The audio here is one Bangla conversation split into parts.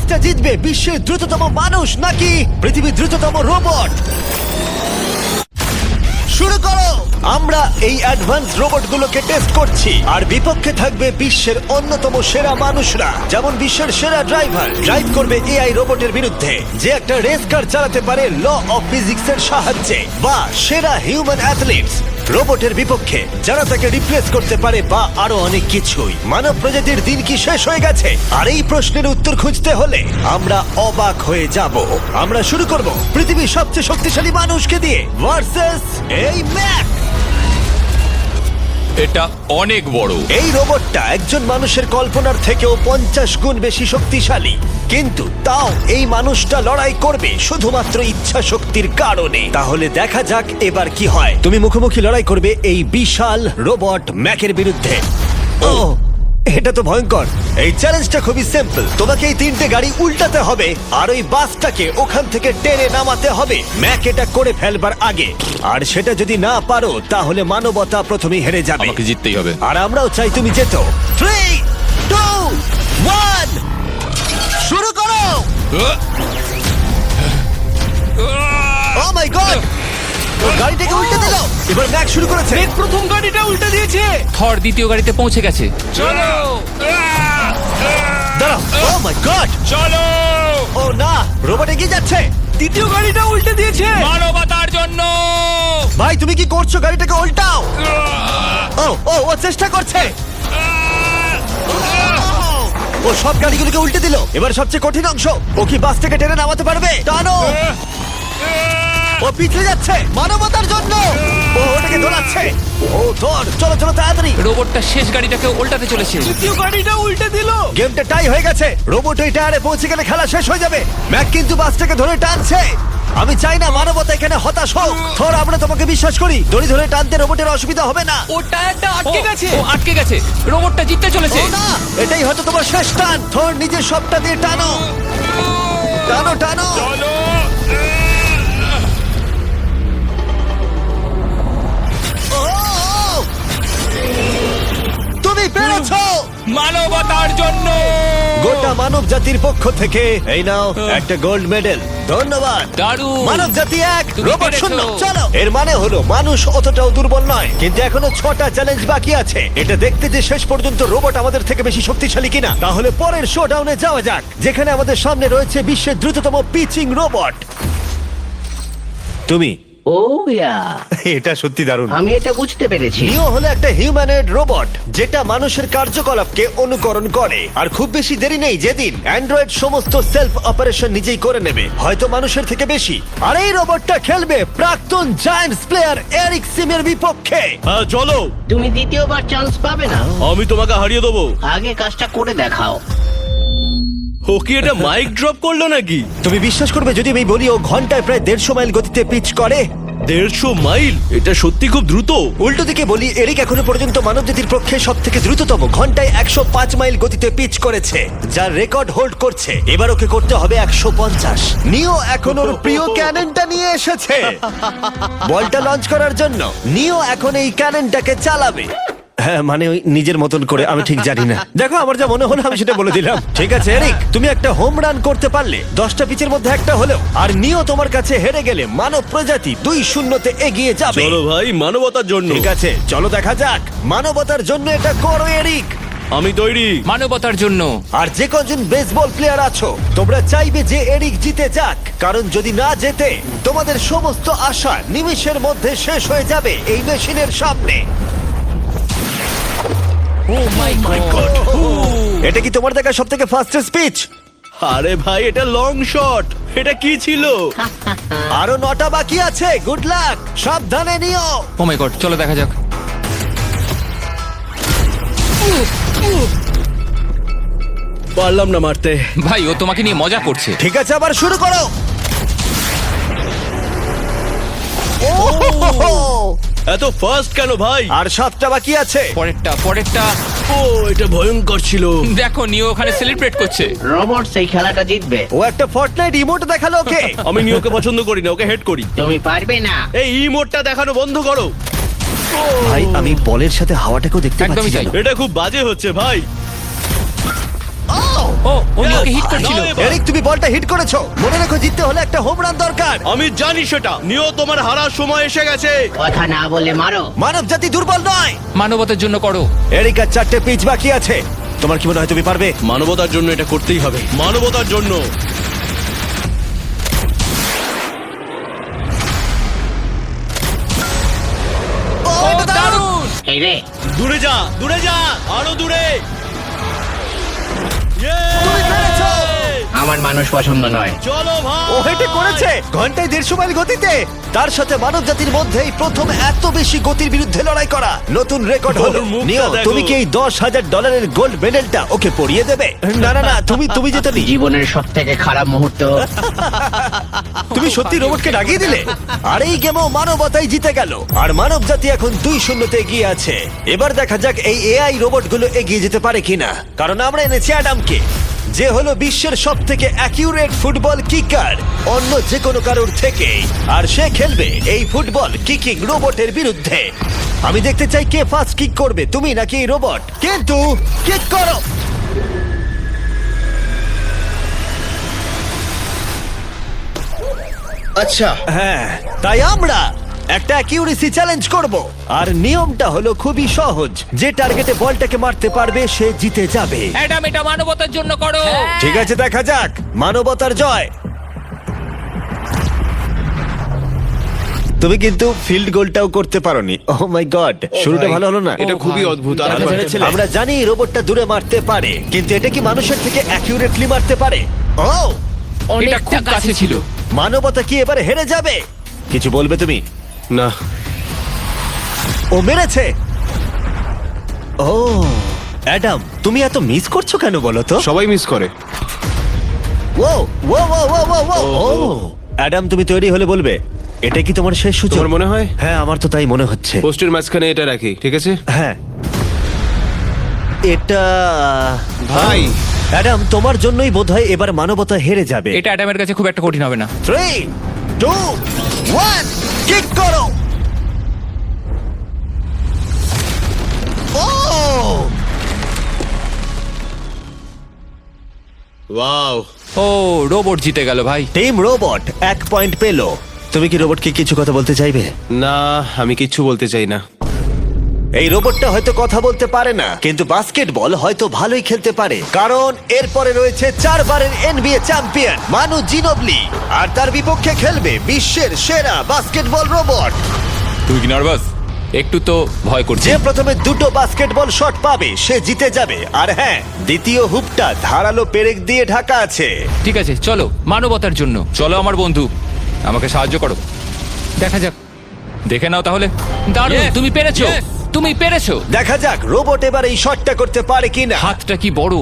রেসটা জিতবে বিশ্বের দ্রুততম মানুষ নাকি পৃথিবীর দ্রুততম রোবট? শুরু করো। আমরা এই অ্যাডভান্স রোবটগুলোকে টেস্ট করছি আর বিপক্ষে থাকবে বিশ্বের অন্যতম সেরা মানুষরা, যেমন বিশ্বের সেরা ড্রাইভার ড্রাইভ করবে এআই রোবটের বিরুদ্ধে যে একটা রেস কার চালাতে পারে ল অফ ফিজিক্সের সাহায্যে, বা সেরা হিউম্যান অ্যাথলিটস রোবটের বিপক্ষে যারা তাকে রিপ্লেস করতে পারে, বা আরো অনেক কিছুই। মানব প্রজাতির দিন কি শেষ হয়ে গেছে? আর এই প্রশ্নের উত্তর খুঁজতে হলে আমরা অবাক হয়ে যাব। আমরা শুরু করব পৃথিবীর সবচেয়ে শক্তিশালী মানুষকে দিয়ে ভার্সেস এই ম্যাক। এটা অনেক বড়। এই রোবটটা একজন মানুষের কল্পনার থেকেও 50 গুণ বেশি শক্তিশালী, কিন্তু তাও এই মানুষটা লড়াই করবে শুধুমাত্র ইচ্ছা শক্তির কারণে। তাহলে দেখা যাক এবার কি হয়। তুমি মুখোমুখি লড়াই করবে এই বিশাল রোবট ম্যাকের বিরুদ্ধে। ও, এটা তো ভয়ঙ্কর। এই চ্যালেঞ্জটা খুবই সিম্পল। তোমাকে এই 3টে গাড়ি উল্টাতে হবে আর ওই বাসটাকে ওখান থেকে টেনে নামাতে হবে ম্যাক এটা করে ফেলবার আগে। আর সেটা যদি না পারো তাহলে মানবতা প্রথমেই হেরে যাবে। আমাকে জিততেই হবে। আর আমরাও চাই তুমি যেতো। 3, 2, 1 শুরু করো। ও মাই গড, গাড়িটাকে উল্টে দিল। এবার ম্যাক শুরু করেছে। প্রথম গাড়িটা উল্টে দিয়েছে। থর দ্বিতীয় গাড়িতে পৌঁছে গেছে। চলো দাঁড়াও। ও মাই গড, চলো। ও না, রোবট এগিয়ে যাচ্ছে। দ্বিতীয় গাড়িটা উল্টে দিয়েছে। মানবতার জন্য। ভাই তুমি কি করছো? গাড়িটাকে উল্টাও। ও ও ও চেষ্টা করছে। ও সব গাড়িগুলোকে উল্টে দিল। এবার সবচেয়ে কঠিন অংশ, ও কি বাস থেকে টেনে নামাতে পারবে? টানো। ও পিছলে যাচ্ছে মানবতার জন্য। ও ওটাকে দোলাচ্ছে। ও ধর, চলো চলো তাড়াতাড়ি। রোবটটা শেষ গাড়িটাকে উল্টাতে চলেছে। দ্বিতীয় গাড়িটা উল্টে দিল। গেমটা টাই হয়ে গেছে। রোবট ওই টায়ারে পৌঁছে গেলে খেলা শেষ হয়ে যাবে। ম্যাক কিন্তু বাসটাকে ধরে টানছে। আমি চাই না মানবতা এখানে হতাশ হোক। থর, আমরা তোমাকে বিশ্বাস করি। দড়ি ধরে টানতে রোবটের অসুবিধা হবে না। ও টায়ারটা আটকে গেছে। ও আটকে গেছে। রোবটটা জিততে চলেছে। ও না, এটাই হয়তো তোমার শেষ টান। থর, নিজের সবটা দিয়ে টানো। টানো টানো। চলো। ও, তুমি পেরেছো। মানবতার জন্য। গোটা মানব জাতির পক্ষ থেকে এই নাও একটা গোল্ড মেডেল। ধন্যবাদ। দারুণ। মানব জাতি 1, তুমি রোবট পেরেছো। 0। চলো, এর মানে হলো মানুষ অতটাও দুর্বল নয়, কিন্তু এখনো 6টা চ্যালেঞ্জ বাকি আছে। এটা দেখতে যে শেষ পর্যন্ত রোবট আমাদের থেকে বেশি শক্তিশালী কিনা। তাহলে পরের শোডাউনে যাওয়া যাক, যেখানে আমাদের সামনে রয়েছে বিশ্বের দ্রুততম পিচিং রোবট। তুমি ও ইয়া, এটা সত্যি দারুণ। আমি এটা বুঝতে পেরেছি। নিও হলো একটা হিউম্যানয়েড রোবট যেটা মানুষের কার্যকলাপকে অনুকরণ করে। আর খুব বেশি দেরি নেই যেদিন অ্যান্ড্রয়েড সমস্ত সেলফ অপারেশন নিজেই করে নেবে, হয়তো মানুষের থেকে বেশি। আর এই রোবটটা খেলবে প্রাক্তন জায়ান্টস প্লেয়ার এরিক সিমের বিপক্ষে। হ্যাঁ চলো, তুমি দ্বিতীয়বার চান্স পাবে না। আমি তোমাকে হারিয়ে দেবো। আগে কাজটা করে দেখাও। ও কি এটা মাইক ড্রপ করলো নাকি? তুমি বিশ্বাস করবে যদি আমি বলি ও ঘন্টায় প্রায় 150 মাইল গতিতে পিচ করে? 150 মাইল? এটা সত্যি খুব দ্রুত। উল্টো দিকে বলি, এরিক এখনো পর্যন্ত মানবজাতির পক্ষে সব থেকে দ্রুততম ঘন্টায় 105 মাইল গতিতে পিচ করেছে, যার রেকর্ড হোল্ড করছে। এবার ওকে করতে হবে 150। নিও এখন ওর প্রিয় ক্যাননটা নিয়ে এসেছে বলটা লঞ্চ করার জন্য। নিও এখন এই ক্যাননটাকে চালাবে। হ্যাঁ, মানে ওই নিজের মতন করে, আমি ঠিক জানি না। দেখো, আমার যা মনে হলো আমি সেটা বলে দিলাম। ঠিক আছে এরিক, তুমি একটা হোম রান করতে পারলে 10টা পিচের মধ্যে একটা হলেও, আর নিও তোমার কাছে হেরে গেলে মানব প্রজাতি 2-0 এগিয়ে যাবে। চলো ভাই, মানবতার জন্য। ঠিক আছে, চলো দেখা যাক। মানবতার জন্য এটা করো এরিক। আমি তৈরি। মানবতার জন্য। আর যে কজন বেসবল প্লেয়ার আছো, তোমরা চাইবে যে এরিক জিতে যাক, কারণ যদি না জেতে তোমাদের সমস্ত আশা নিমিষের মধ্যে শেষ হয়ে যাবে এই মেশিনের সামনে। ও মাই গড। এটা কি তোমার দেখা সব থেকে ফাস্টেস্ট স্পিচ? আরে ভাই, এটা লং শট। এটা কি ছিল? আরো 9টা বাকি আছে। গুড লাক, সাবধানে নিও। ও মাই গড, চলো দেখা যাক। পারলাম না মারতে। ভাই, ও তোমাকে নিয়ে মজা করছে। ঠিক আছে, আবার শুরু করো। এত ফাস্ট কেন ভাই? আর 7টা বাকি আছে। পরেরটা। ও, এটা ভয়ঙ্কর ছিল। দেখো, নিও ওখানে সেলিব্রেট করছে। রোবট সেই খেলাটা জিতবে। ও একটা ফর্টনাইট ইমোট দেখালো ওকে। আমি নিয়োকে পছন্দ করি না, ওকে হেড করি। তুমি পারবে না। এই ইমোটটা দেখানো বন্ধ করো। ভাই, আমি বলের সাথে হাওয়াটাকেও দেখতে একদমই পাচ্ছি তাই। জানো? এটা খুব বাজে হচ্ছে ভাই। ও নিওকে হিট করছিল। নাও এবার। এরিক, তুমি বলটা হিট করেছো। মনে রেখো, জিততে হলে একটা হোম রান দরকার। আমি জানি সেটা। নিও, তোমার হারার সময় এসে গেছে। কথা না বলে মারো। মানব জাতি দুর্বল নয়। মানবতার জন্য করো। এরিক, আর 4টে পিচ বাকি আছে। তোমার কি মনে হয় তুমি পারবে? মানবতার জন্য এটা করতেই হবে। মানবতার জন্য। ও, এটা দারুণ! এই রে, দূরে যা, দূরে যা, আরো দূরে। তুমি পেরেছো! আমার মানুষ পছন্দ নয়। চলো ভাই। ও হেটে করেছে ঘন্টায় 150 মাইল গতিতে। তার সাথে মানব জাতির মধ্যেই প্রথম এত বেশি গতির বিরুদ্ধে লড়াই করা নতুন রেকর্ড হলো। ওর মুখটা নিও, দেখো। তুমি কি এই $10,000 গোল্ড মেডেলটা ওকে পরিয়ে দেবে? না না না, তুমি যেতে নি। জীবনের সব থেকে খারাপ মুহূর্ত। তুমি সত্যি রোবটকে ডাকিয়ে দিলে। আর এই গেমও মানবতাই জিতে গেল। আর মানব জাতি এখন 2-0 এগিয়ে আছে। এবার দেখা যাক এই এআই রোবটগুলো এগিয়ে যেতে পারে কিনা। কারণ আমরা এনেছি অ্যাডামকে, যে হলো বিশ্বের সব থেকে অ্যাকিউরেট ফুটবল কিকার অন্য যে কোনো কারোর থেকে। আর সে খেলবে এই ফুটবল কিকিং রোবটের বিরুদ্ধে। আমি দেখতে চাই কে ফার্স্ট কিক করবে, তুমি নাকি এই রোবট। কিন্তু কিক করো। আচ্ছা, হ্যাঁ, তাই আমরা একটা অ্যাকিউরেসি চ্যালেঞ্জ করব। আর নিয়মটা হলো খুবই সহজ, যে টার্গেটে বলটাকে মারতে পারবে সে জিতে যাবে। অ্যাডাম, এটা মানবতার জন্য করো। ঠিক আছে, দেখা যাক মানবতার জয়। তুমি কিন্তু ফিল্ড গোলটাও করতে পারোনি। ও মাই গড, শুরুটা ভালো হলো না। এটা খুবই অদ্ভুত। আর আমরা জেনেছিলাম। আমরা জানি রোবটটা দূরে মারতে পারে, কিন্তু এটা কি মানুষের থেকে অ্যাকিউরেটলি মারতে পারে? ও, এটা খুব কাছে ছিল। মানবতা কি এবারে হেরে যাবে? কিছু বলবে তুমি? না, ও মেরেছে। ও অ্যাডাম, তুমি এত মিস করছো কেন বলো তো? সবাই মিস করে। ও ও ও ও ও ও ও অ্যাডাম, তুমি তৈরি হলে বলবে। এটা কি তোমার শেষ সূচক? তোমার মনে হয়? হ্যাঁ, আমার তো তাই মনে হচ্ছে। পোস্টের মাঝখানে এটা রাখি, ঠিক আছে? হ্যাঁ, এটা ভাই। অ্যাডাম, তোমার জন্যই বোধহয় এবার মানবতা হেরে যাবে। এটা অ্যাডামের কাছে খুব একটা কঠিন হবে না। 3, 2, 1, কিক করো। ও, ওয়াও। ও, রোবট জিতে গেল ভাই। টিম রোবট 1 পয়েন্ট পেলো। তুমি কি রোবটকে কিছু কথা বলতে চাইবে? না, আমি কিচ্ছু বলতে চাই না। এই রোবটটা হয়তো কথা বলতে পারে না, কিন্তু বাস্কেটবল হয়তো ভালোই খেলতে পারে। কারণ এরপরে রয়েছে 4 বারের NBA চ্যাম্পিয়ন মানু জিনোবলি। আর তার বিপক্ষে খেলবে বিশ্বের সেরা বাস্কেটবল রোবট। তুই কি নার্ভাস? একটু তো ভয় করছে। যে প্রথমে 2টো বাস্কেটবল শট পাবে সে জিতে যাবে। আর হ্যাঁ, দ্বিতীয় হুপটা ধারালো পেরেক দিয়ে ঢাকা আছে। ঠিক আছে, চলো মানবতার জন্য। চলো আমার বন্ধু, আমাকে সাহায্য করো। দেখা যাক, দেখে নাও তাহলে। দারুণ, Yes, তুমি পেরেছো। yes. তুমি পেরেছো। দেখা যাক রোবট এবার এই শটটা করতে পারে কিনা। হাতটা কি বড়।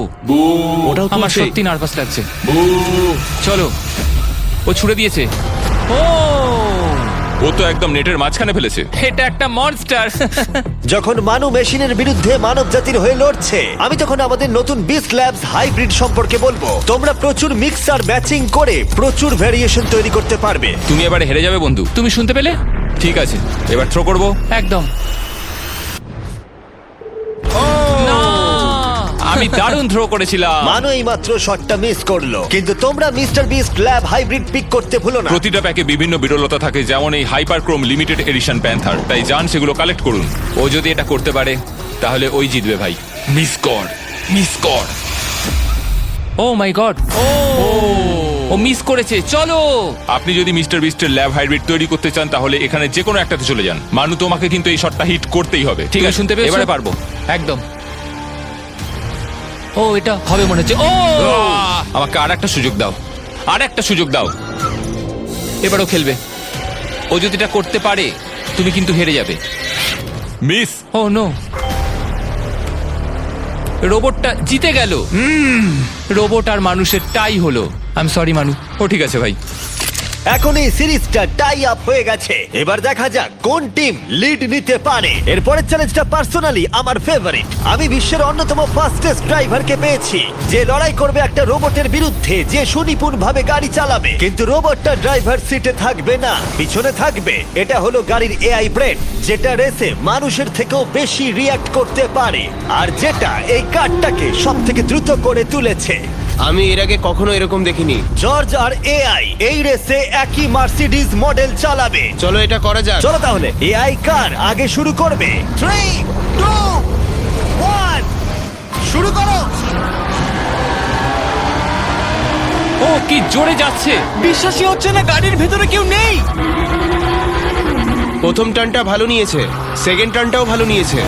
ওটাও আমার তুলছে। সত্যি নার্ভাস লাগছে। চলো, ও ছুড়ে দিয়েছে। ও, ও তো একদম নেটের মাঝখানে ফেলেছে। এটা একটা মনস্টার। যখন মানু মেশিনের বিরুদ্ধে মানব জাতির হয়ে লড়ছে, আমি তখন আমাদের নতুন বিস্ট ল্যাবস হাইব্রিড সম্পর্কে বলবো। তোমরা প্রচুর মিক্সার ম্যাচিং করে প্রচুর ভেরিয়েশন তৈরি করতে পারবে। তুমি এবারে হেরে যাবে বন্ধু। তুমি শুনতে পেলে? ঠিক আছে, এবার থ্রো করবো। একদম। না, আমি দারুণ থ্রো করেছিলাম। মানু এই মাত্র শটটা মিস করলো, কিন্তু তোমরা mister beast lab hybrid pick করতে ভুলো না। প্রতিটা প্যাকে বিভিন্ন বিরলতা থাকে, যেমন এই হাইপারক্রোম লিমিটেড এডিশন প্যান্থার। তাই যান সেগুলো কালেক্ট করুন। ও যদি এটা করতে পারে তাহলে ওই জিতবে ভাই। মিস কর, মিস কর। ও মাই গড, ও মিস করেছে। চলো, আপনি যদি মিস্টার বিস্টের ল্যাব হাইব্রিড তৈরি করতে চান তাহলে এখানে যে কোনো একটাতে চলে যান। মানু, তোমাকে কিন্তু এই শটটা হিট করতেই হবে। ঠিক আছে, শুনতে পেয়েছো? এবারে পারবো। একদম। ও, এটা হবে মনে হচ্ছে। ও, আমাকে আর একটা সুযোগ দাও, আর একটা সুযোগ দাও। এবারও খেলবে। ও যদি এটা করতে পারে তুমি কিন্তু হেরে যাবে। মিস। ও নো, রোবটটা জিতে গেল। রোবট আর মানুষের টাই হলো। আই এম সরি মানু। ও ঠিক আছে ভাই। এখন এই সিরিজটা টাই আপ হয়ে গেছে। এবার দেখা যাক কোন টিম লিড নিতে পারে। এরপরের চ্যালেঞ্জটা পার্সোনালি আমার ফেভারিট। আমি বিশ্বের অন্যতম ফাস্টেস্ট ড্রাইভারকে পেয়েছি, যে লড়াই করবে একটা রোবটের বিরুদ্ধে যে সুনিপুণ ভাবে গাড়ি চালাবে। কিন্তু রোবটটা ড্রাইভার সিটে থাকবে না, পিছনে থাকবে। এটা হলো গাড়ির এআই ব্রেন, যেটা রেসে মানুষের থেকেও বেশি রিয়াক্ট করতে পারে, আর যেটা এই কারটাকে সব থেকে দ্রুত করে তুলেছে। আমি এর আগে কখনো এরকম দেখিনি। জর্জ আর এআই এই রেসে একই মার্সিডিজ মডেল চালাবে। চলো এটা করা যাক। চলো তাহলে এআই কার আগে শুরু করবে। 3, 2, 1 শুরু করো। ও কি জোরে যাচ্ছে! বিশ্বাসই হচ্ছে না গাড়ির ভেতরে কেউ নেই। প্রথম টার্নটা ভালো নিয়েছে, সেকেন্ড টার্নটাও ভালো নিয়েছে।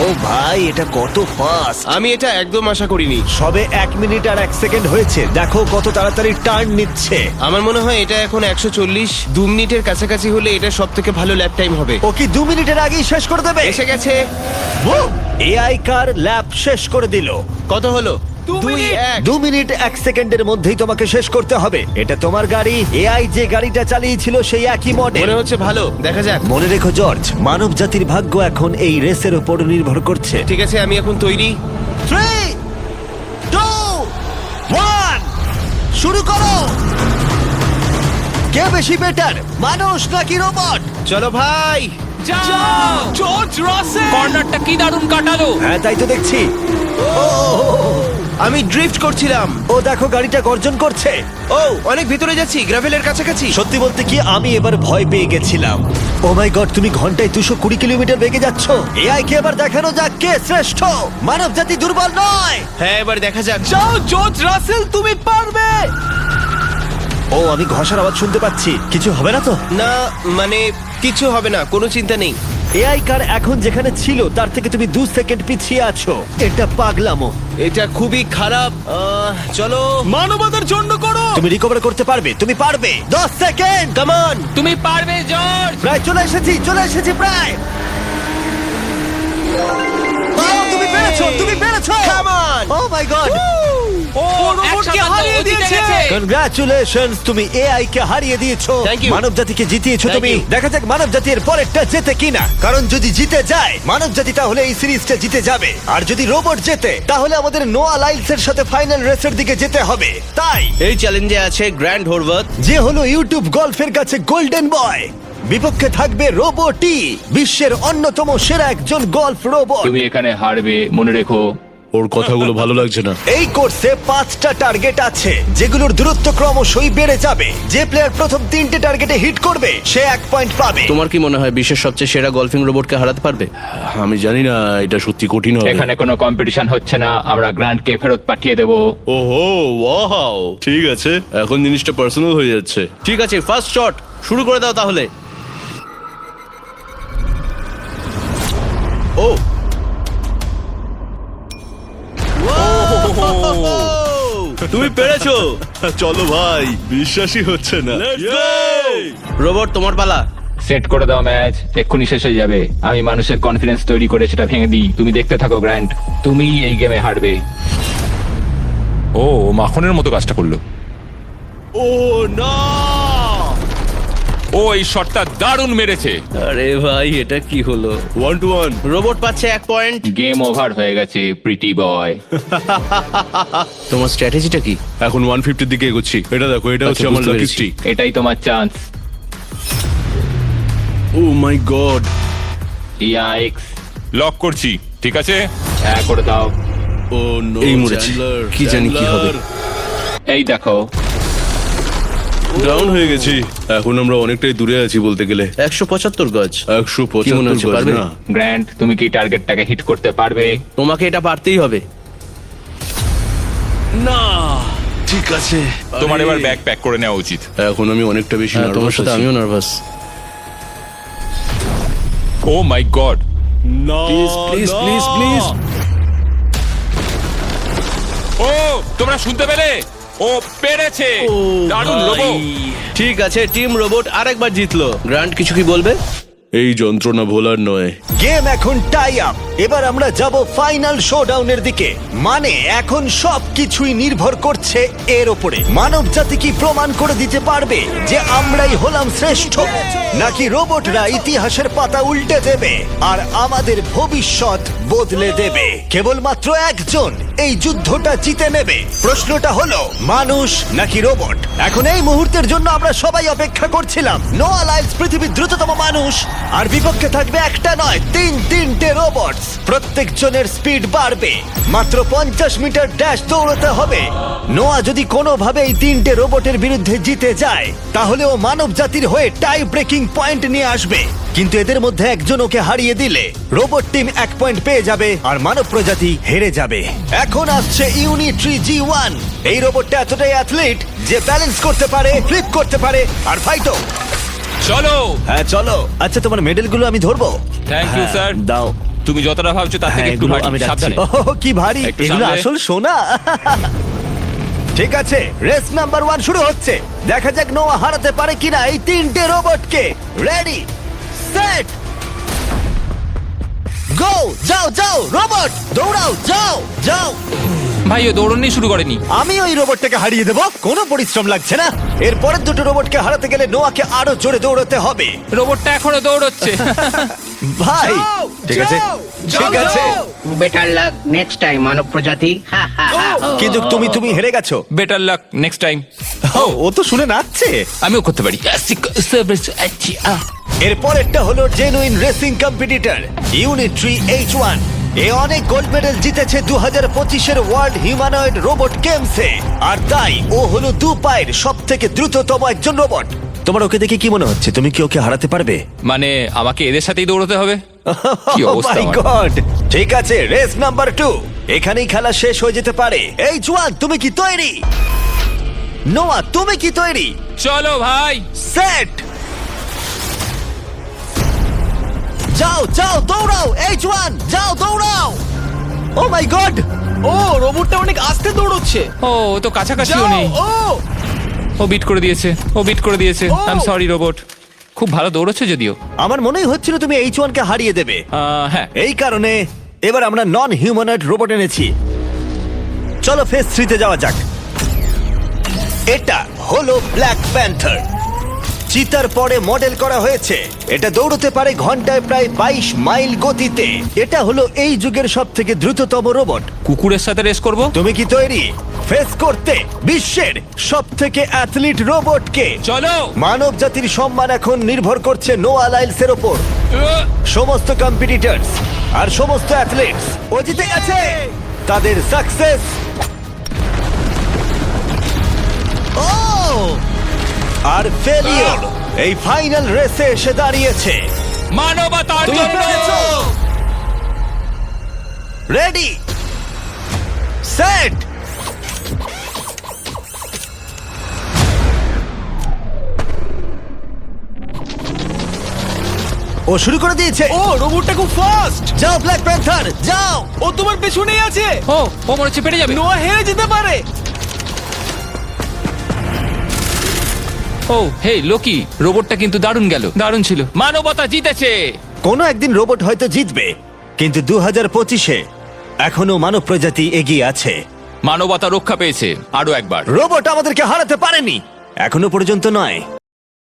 ও ভাই, এটা কত ফাস্ট! আমি এটা একদম আশা করিনি। সবে 1 মিনিট আর 1 সেকেন্ড হয়েছে, দেখো কত তাড়াতাড়ি টার্ন নিচ্ছে। আমার মনে হয় এটা এখন 140, 2 মিনিটের কাছাকাছি হলে এটা সব থেকে ভালো ল্যাপ টাইম হবে। ও কি 2 মিনিটের আগেই শেষ করে দেবে? এসে গেছে। এআই কার ল্যাব শেষ করে দিল। কত হলো? 2 মিনিট। 2 মিনিট 1 সেকেন্ডের মধ্যেই তোমাকে শেষ করতে হবে। এটা তোমার গাড়ি। এআই যে গাড়িটা চালিয়েছিল সেই একই মডেল। মনে হচ্ছে ভালো, দেখা যাক। মনে রেখো জর্জ, মানব জাতির ভাগ্য এখন এই রেসের উপর নির্ভর করছে। ঠিক আছে, আমি এখন তৈরি। 3, 2, 1 শুরু করো। কে বেশি বেটার, মানুষ নাকি রোবট? চলো ভাই। যাও! জর্জ রাসেল। কর্নারটা কি দারুণ কাটালো! হ্যাঁ, তাই তো দেখছি। আমি ড্রিফট করছিলাম। ও দেখো, গাড়িটা গর্জন করছে। ও অনেক ভিতরে যাচ্ছি, গ্রাভেলের কাছাকাছি। সত্যি বলতে কি, আমি এবার ভয় পেয়ে গেছিলাম। ও মাই গড, তুমি ঘন্টায় 220 কিলোমিটার বেগে যাচ্ছ। এআই কে এবার দেখানো যাক কে শ্রেষ্ঠ। মানব জাতি দুর্বল নয়। হ্যাঁ, এবার দেখা যাক। যাও জর্জ রাসেল, তুমি পারবে। ও, আমি ঘষার আওয়াজ শুনতে পাচ্ছি। কিছু হবে না তো? না, মানে কিছু হবে না, কোনো চিন্তা নেই। এআই কার এখন যেখানে ছিল তার থেকে তুমি 2 সেকেন্ড পিছিয়ে আছো। এটা পাগলামো। এটা খুবই খারাপ। চলো। মানবতার জন্য করো। তুমি রিকভার করতে পারবে, তুমি পারবে। 10 সেকেন্ড, কাম অন। তুমি পারবে জর্জ! প্রায় চলে এসেছি প্রায়। ও, তুমি পেরেছো, তুমি পেরেছো। Come on. O my god, ও রোবটকে হারিয়ে দিয়েছে। কনগ্রাচুলেশনস, তুমি এআই কে হারিয়ে দিয়েছো। Thank you. মানব জাতিকে জিতিয়েছো Thank তুমি। you. দেখা যাক মানব জাতির পরেরটা জেতে কিনা। কারণ যদি জিতে যায় মানব জাতি, তাহলে এই সিরিজটা জিতে যাবে। আর যদি রোবট জেতে, তাহলে আমাদের নোয়া লাইলসের সাথে ফাইনাল রেসের দিকে যেতে হবে। তাই এই চ্যালেঞ্জে আছে গ্র্যান্ড হোরভাত। যে হলো ইউটিউব গল্ফের কাছে গোল্ডেন বয়, বিপক্ষে থাকবে রোবটি, বিশ্বের অন্যতম সেরা একজন গল্ফ রোবট। তুমি এখানে হারবে, মনে রেখো। ওর কথাগুলো ভালো লাগছে না। এই কোর্সে 5টা টার্গেট আছে, যেগুলোর দূরত্ব ক্রমশই বেড়ে যাবে। যে প্লেয়ার প্রথম 3টে টার্গেটে হিট করবে সে 1 পয়েন্ট পাবে। তোমার কি মনে হয় বিশ্বের সবচেয়ে সেরা গলফিং রোবটকে হারাতে পারবে? আমি জানি না, এটা সত্যি কঠিন হবে। এখানে কোনো কম্পিটিশন হচ্ছে না, আমরা গ্র্যান্ডকে ফেরত পাঠিয়ে দেবো। ওহো, ওয়াও, ঠিক আছে, এখন জিনিসটা পার্সোনাল হয়ে যাচ্ছে। ঠিক আছে, ফার্স্ট শট শুরু করে দাও তাহলে। ও তুমি পেরেছো। চলো ভাই, বিশ্বাসই হচ্ছে না। রোবট, তোমার পালা। সেট করে দাও ম্যাচ, এক্ষুনি শেষ হয়ে যাবে। আমি মানুষের কনফিডেন্স তৈরি করে সেটা ভেঙে দিই। তুমি দেখতে থাকো গ্র্যান্ড, তুমি এই গেমে হারবে। ও মাখনের মতো কাজটা করলো। ও না! ও এই শটটা দারুণ মেরেছে। আরে ভাই, এটা কি হলো? 1-1। রোবট পাচ্ছে 1 পয়েন্ট। গেম ওভার হয়ে গেছে, প্রিটি বয়। তোমার স্ট্র্যাটেজিটা কি? এখন 150 দিকে এগোচ্ছি। এটা দেখো, এটা হচ্ছে আচ্ছা, আমার বুঝতে লাকি পেরেছি। স্ট্রিক। এটাই তোমার চান্স। ও মাই গড। ইয়াইক্স! লক করছি, ঠিক আছে? হ্যাঁ, করে দাও। ও নো, এই মরেছি। কি জানি কি হবে। এই দেখো, ডাউন হয়ে গেছি। এখন আমরা অনেকটাই দূরে আছি বলতে গেলে। 175 গজ। কি মনে 175 হচ্ছে, গজ পারবে? না। গ্র্যান্ড, তুমি কি টার্গেটটাকে হিট করতে পারবে? তোমাকে এটা পারতেই হবে। না, ঠিক আছে। তোমার আরে, এবার ব্যাগ প্যাক করে নেওয়া উচিত। এখন আমি অনেকটা বেশি হ্যাঁ, তোমার নার্ভাস সাথে আছি। আমিও নার্ভাস। ও মাই গড! না, Please, please, না। please, please. ও তোমরা শুনতে পেলে? ও পেরেছে! দারুণ লোবো। ঠিক আছে, টিম রোবট আরেকবার জিতলো। গ্র্যান্ড, কিছু কি বলবে? এই যন্ত্রণা ভোলার নয়। গেম এখন টাই আপ। এবার আমরা যাব ফাইনাল শোডাউনের দিকে। মানে এখন সবকিছুই নির্ভর করছে এর উপরে। মানব জাতি কি প্রমাণ করে দিতে পারবে যে আমরাই হলাম শ্রেষ্ঠ, নাকি রোবটরা ইতিহাসের পাতা উল্টে দেবে আর আমাদের ভবিষ্যৎ বদলে দেবে? কেবলমাত্র একজন এই যুদ্ধটা জিতে নেবে। প্রশ্নটা হলো মানুষ নাকি রোবট। এখন এই মুহূর্তের জন্য আমরা সবাই অপেক্ষা করছিলাম। নোয়া লাইলস পৃথিবীর দ্রুততম মানুষ, আর বিপক্ষে থাকবে একটা নয় তিনটে রোবট। প্রত্যেকজনের স্পিড বাড়বে। মাত্র 50 মিটার ড্যাশ দৌড়তে হবে। নোয়া যদি কোনোভাবে এই তিনটে রোবটের বিরুদ্ধে জিতে যায়, তাহলে ও মানব জাতির হয়ে টাই ব্রেকিং পয়েন্ট নিয়ে আসবে। কিন্তু এদের মধ্যে একজন ওকে হারিয়ে দিলে রোবট টিম 1 পয়েন্ট পেয়ে যাবে আর মানব প্রজাতি হেরে যাবে। এখন আসছে ইউনিট্রি G1। এই রোবটটা এতটাই অ্যাথলিট যে ব্যালেন্স করতে পারে, ফ্লিপ করতে পারে আর ফাইটও। চলো। হ্যাঁ চলো। আচ্ছা তোমার মেডেলগুলো আমি ধরবো? Thank you, হ্যাঁ, sir. দাও। তুমি যতটা ভাবছো তার থেকে হ্যাঁ, একটু এগুলো ভারী। আমি রাখছি। সাবধানে। ওহ, কি ভারী! একটু এগুলো সামলে। আসল সোনা। ঠিক আছে, রেস নাম্বার 1 শুরু হচ্ছে। দেখা যাক নোয়া হারাতে পারে কিনা এই তিনটে রোবটকে। রেডি, সেট, গো! যাও যাও রোবট, দৌড়াও, যাও যাও। ভাই ও দৌড়নি শুরু করেনি। আমি ওই রোবটটাকে হারিয়ে দেব, কোনো পরিশ্রম লাগছে না। এরপরের দুটো রোবটকে হারাতে গেলে নোয়াকে আরো জোরে দৌড়াতে হবে। রোবটটা এখনো দৌড়চ্ছে। ভাই যাও, ঠিক আছে, যাও, ঠিক যাও, আছে, যাও। বেটার লাক নেক্সট টাইম মানব প্রজাতি। হা, হা, হা। কিন্তু তুমি হেরে গেছো। Better luck next time. ও তো শুনে নাচছে। আমিও করতে পারি। এরপরেরটা হলো genuine racing competitor Unitree H1। এ অনেক গোল্ড মেডেল জিতেছে 2025-এর ওয়ার্ল্ড হিউম্যানয়েড রোবট গেমসে, আর তাই ও হলো 2 পায়ের সব থেকে দ্রুততম একজন রোবট। তোমার ওকে দেখে কি মনে হচ্ছে? তুমি কি ওকে হারাতে পারবে? মানে আমাকে এদের সাথেই দৌড়তে হবে? কি অবস্থা মাই আমার। গড! ঠিক আছে, রেস নাম্বার 2। এখানেই খেলা শেষ হয়ে যেতে পারে। H1 তুমি কি তৈরি? নোয়া তুমি কি তৈরি? চলো ভাই। সেট, যাও যাও দৌড়াও। H1 যাও দৌড়াও। ও মাই গড! ও রোবটটা অনেক আস্তে দৌড়চ্ছে। ও ও তো কাছাকাছিও যাও, নেই। ও বিট করে দিয়েছে, ও বিট করে দিয়েছে। ও। I am sorry robot. খুব ভালো দৌড়চ্ছে যদিও। আমার মনেই হচ্ছিল তুমি H1 কে হারিয়ে দেবে। হ্যাঁ। এই কারণে এবার আমরা নন হিউম্যানয়েড রোবট এনেছি। চলো ফেজ 3 তে যাওয়া যাক। এটা হলো ব্ল্যাক প্যান্থার। চিতার পরে মডেল করা হয়েছে। এটা দৌড়তে পারে ঘন্টায় প্রায় 22 মাইল গতিতে। এটা হলো এই যুগের সব থেকে দ্রুততম রোবট। কুকুরের সাথে রেস করব। তুমি কি তৈরি ফেস করতে বিশ্বের সব থেকে অ্যাথলিট রোবটকে? চলো। মানব জাতির সম্মান এখন নির্ভর করছে নোয়া লাইলসের ওপর। সমস্ত কম্পিটিটরস আর সমস্ত অ্যাথলিটস ও জিতে গেছে। তাদের সাকসেস আর ফেলিওর এই ফাইনাল রেসে এসে দাঁড়িয়েছে। মানবতার তুমি জন্য। পেরেছো। রেডি, সেট, ও শুরু করে দিয়েছে। ও রোবটটা খুব ফাস্ট। যাও ব্ল্যাক প্যান্থার যাও। ও তোমার পেছনেই আছে। ও ও মনে হচ্ছে পেরে যাবে। নোয়া হেরে যেতে পারে। ও হে লোকি, রোবটটা কিন্তু দারুণ গেল, দারুণ ছিল। মানবতা জিতেছে। কোনো একদিন রোবট হয়তো জিতবে, কিন্তু 2025-এ এখনো মানব প্রজাতি এগিয়ে আছে। মানবতা রক্ষা পেয়েছে আরো একবার। রোবট আমাদেরকে হারাতে পারেনি, এখনো পর্যন্ত নয়।